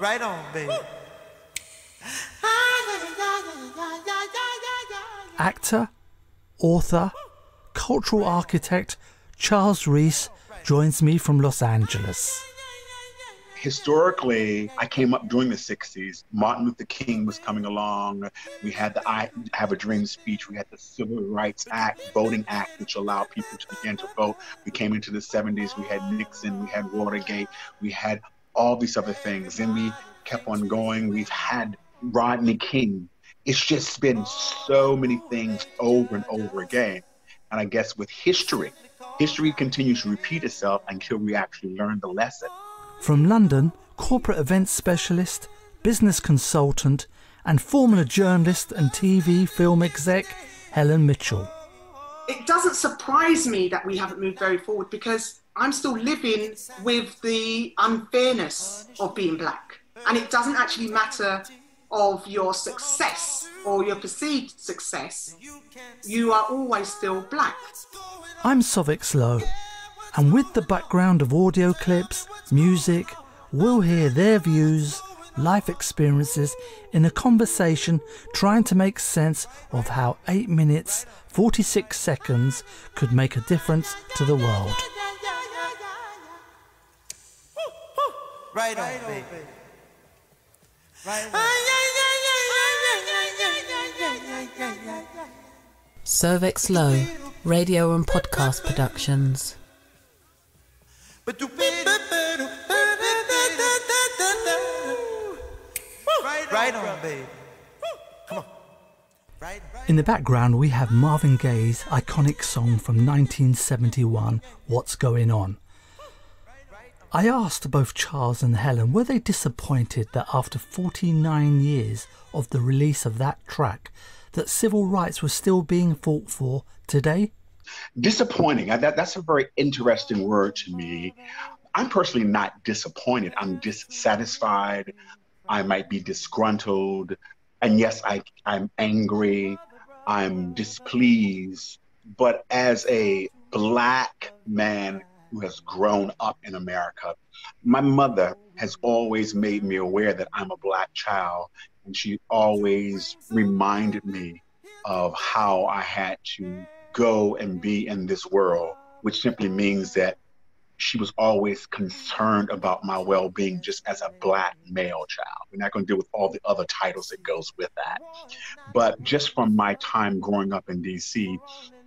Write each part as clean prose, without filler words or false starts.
Right on, baby. Actor, author, cultural architect Charles Reece joins me from Los Angeles. Historically, I came up during the 60s. Martin Luther King was coming along. We had the I Have a Dream speech. We had the Civil Rights Act, Voting Act, which allowed people to begin to vote. We came into the 70s. We had Nixon. We had Watergate. We had all these other things. Then we kept on going. We've had Rodney King. It's just been so many things over and over again. And I guess with history continues to repeat itself until we actually learn the lesson. From London, corporate events specialist, business consultant, and former journalist and TV film exec, Helen Mitchell. It doesn't surprise me that we haven't moved very forward because I'm still living with the unfairness of being black. And it doesn't actually matter of your success or your perceived success. You are always still black. I'm Soveks, and with the background of audio clips, music, we'll hear their views, life experiences in a conversation trying to make sense of how 8 minutes, 46 seconds could make a difference to the world. Right on, baby. Right on. Soveks Low, radio and podcast productions. Right on, baby. Come on. In the background, we have Marvin Gaye's iconic song from 1971, What's Going On. I asked both Charles and Helen, were they disappointed that after 49 years of the release of that track, that civil rights were still being fought for today? Disappointing. That's a very interesting word to me. I'm personally not disappointed. I'm dissatisfied. I might be disgruntled. And yes, I'm angry. I'm displeased. But as a black man who has grown up in America, my mother has always made me aware that I'm a black child. And she always reminded me of how I had to go and be in this world, which simply means that she was always concerned about my well-being just as a black male child. We're not going to deal with all the other titles that goes with that. But just from my time growing up in DC,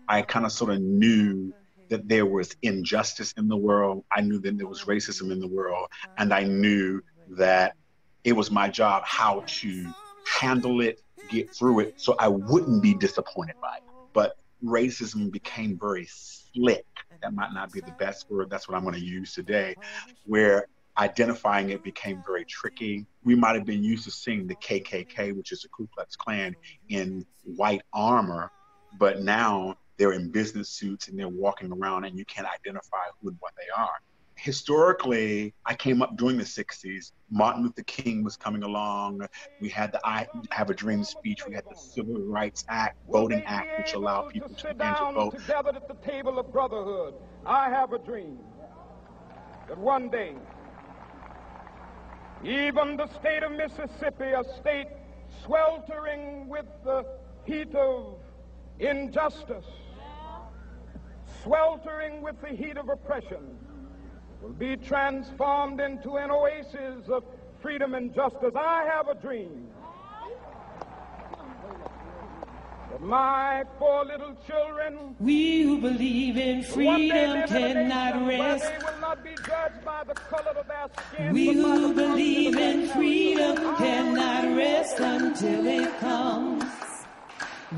I kind of sort of knew that there was injustice in the world. I knew that there was racism in the world. And I knew that it was my job how to handle it, get through it, so I wouldn't be disappointed by it. But racism became very slick. That might not be the best word. That's what I'm going to use today, where identifying it became very tricky. We might have been used to seeing the KKK, which is the Ku Klux Klan, in white armor, but now they're in business suits and they're walking around and you can't identify who and what they are. Historically, I came up during the 60s. Martin Luther King was coming along. We had the I Have a Dream speech. We had the Civil Rights Act, Voting Act, which allowed people to begin to vote. Together at the table of brotherhood, I have a dream that one day, even the state of Mississippi, a state sweltering with the heat of injustice, sweltering with the heat of oppression, will be transformed into an oasis of freedom and justice. I have a dream that my 4 little children, we who believe in freedom cannot rest. They will not be judged by the color of their skin. We who believe in freedom cannot rest until it comes.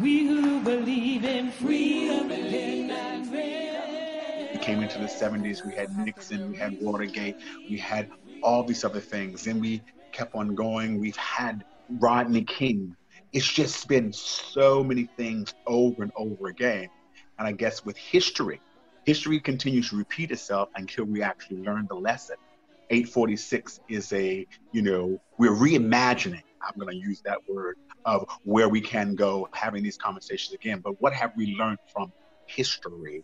We who believe in freedom cannot rest. We came into the 70s, we had Nixon, we had Watergate, we had all these other things. Then we kept on going. We've had Rodney King. It's just been so many things over and over again. And I guess with history continues to repeat itself until we actually learn the lesson. 846 is we're reimagining, I'm going to use that word, of where we can go having these conversations again. But what have we learned from history?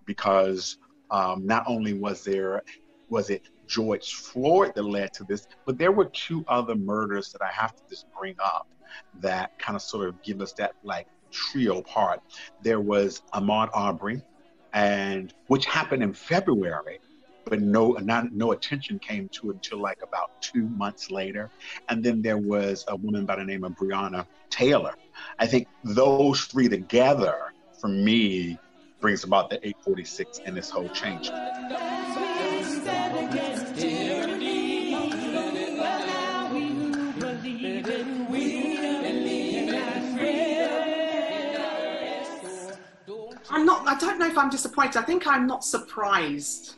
Because not only was there was it George Floyd that led to this? But there were two other murders that I have to just bring up that kind of sort of give us that like trio part. There was Ahmaud Arbery, and which happened in February, but no attention came to it until like about 2 months later. And then there was a woman by the name of Breonna Taylor. I think those three together, for me, brings about the 846 and this whole change. I don't know if I'm disappointed. I think I'm not surprised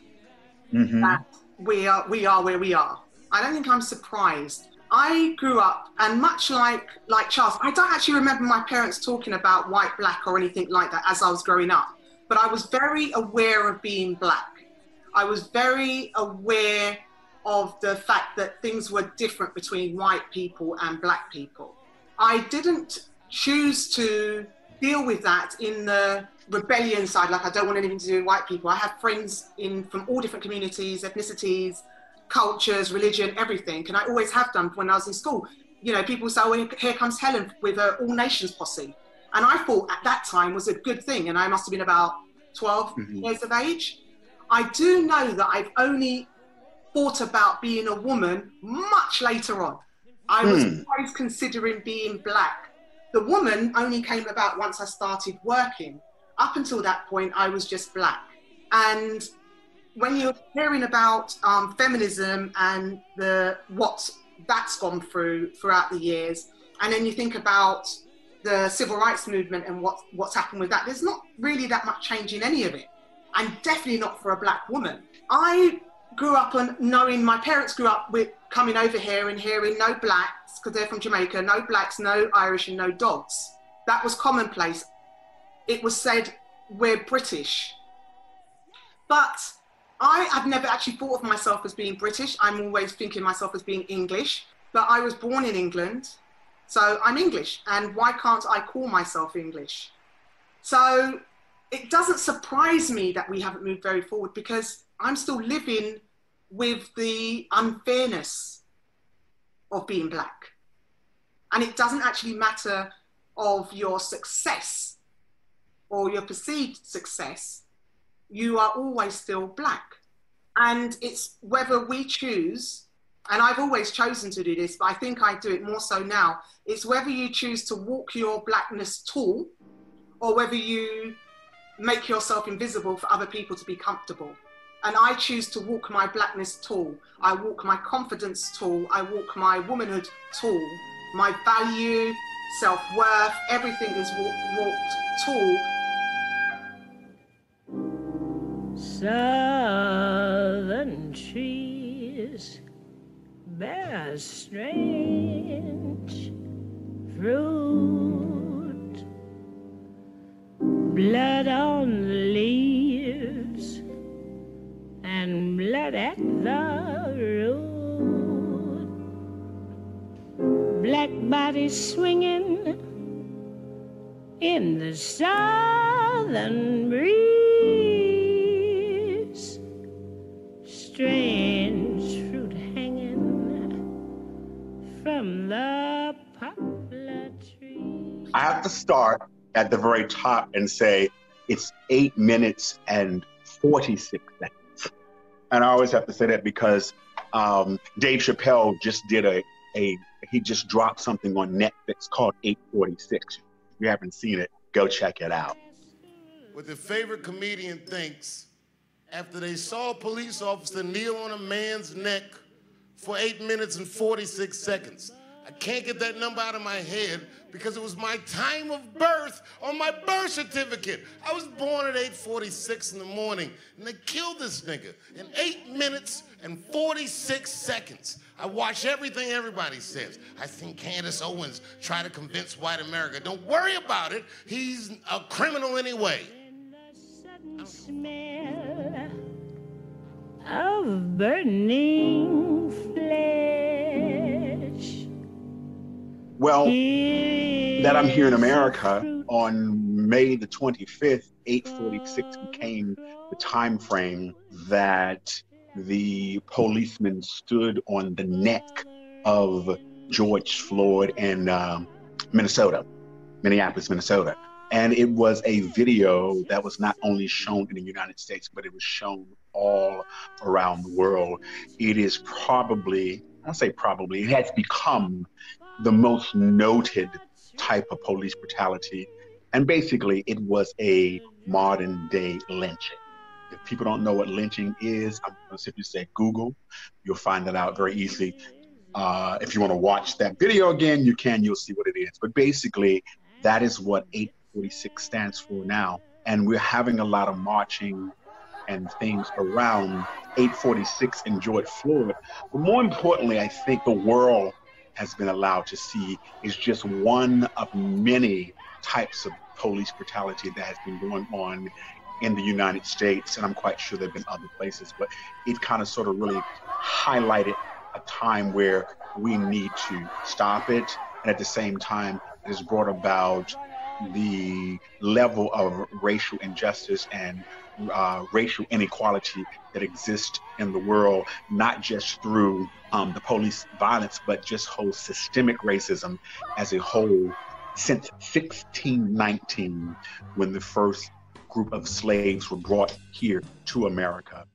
that we are where we are. I don't think I'm surprised. I grew up, and much like Charles, I don't actually remember my parents talking about white, black, or anything like that as I was growing up. But I was very aware of being black. I was very aware of the fact that things were different between white people and black people. I didn't choose to deal with that in the rebellion side, like I don't want anything to do with white people. I have friends from all different communities, ethnicities, cultures, religion, everything, and I always have done when I was in school. You know, people say, oh, here comes Helen with her All Nations posse. And I thought at that time was a good thing, and I must have been about 12 years of age. I do know that I've only thought about being a woman much later on. I was always considering being black. The woman only came about once I started working. Up until that point, I was just black. And when you're hearing about feminism and what that's gone throughout the years, and then you think about the civil rights movement and what's happened with that, there's not really that much change in any of it, and definitely not for a black woman. I grew up on knowing, my parents grew up with coming over here and hearing no blacks, because they're from Jamaica, no blacks, no Irish, and no dogs. That was commonplace. It was said, we're British. But I have never actually thought of myself as being British. I'm always thinking myself as being English, but I was born in England, so I'm English. And why can't I call myself English? So it doesn't surprise me that we haven't moved very forward, because I'm still living with the unfairness of being black. And it doesn't actually matter of your success or your perceived success, you are always still black. And it's whether we choose, and I've always chosen to do this, but I think I do it more so now, it's whether you choose to walk your blackness tall, or whether you make yourself invisible for other people to be comfortable. And I choose to walk my blackness tall. I walk my confidence tall. I walk my womanhood tall. My value, self-worth, everything is walked tall. Southern trees bear strange fruit, blood on the leaves and blood at the root, black bodies swinging in the southern breeze, strange fruit hanging from the poplar tree. I have to start at the very top and say it's 8 minutes and 46 seconds. And I always have to say that because Dave Chappelle just did he just dropped something on Netflix called 846. If you haven't seen it, go check it out. What their favorite comedian thinks after they saw a police officer kneel on a man's neck for 8 minutes and 46 seconds. I can't get that number out of my head because it was my time of birth on my birth certificate. I was born at 8:46 in the morning, and they killed this nigga in 8 minutes and 46 seconds. I watch everything everybody says. I think Candace Owens try to convince white America, don't worry about it, he's a criminal anyway. Smell of burning flesh. Well, that I'm Here in America on May the 25th, 8:46 became the time frame that the policeman stood on the neck of George Floyd in Minneapolis, Minnesota. And it was a video that was not only shown in the United States, but it was shown all around the world. It is probably, it has become the most noted type of police brutality. And basically, it was a modern day lynching. If people don't know what lynching is, I'm going to simply say Google. You'll find that out very easily. If you want to watch that video again, you can, you'll see what it is. But basically, that is what 846 stands for now. And we're having a lot of marching and things around 846 and George Floyd. But more importantly, I think the world has been allowed to see is just one of many types of police brutality that has been going on in the United States, and I'm quite sure there have been other places, but it kind of sort of really highlighted a time where we need to stop it, and at the same time, it has brought about the level of racial injustice and racial inequality that exists in the world, not just through the police violence, but just whole systemic racism as a whole. Since 1619, when the first group of slaves were brought here to America,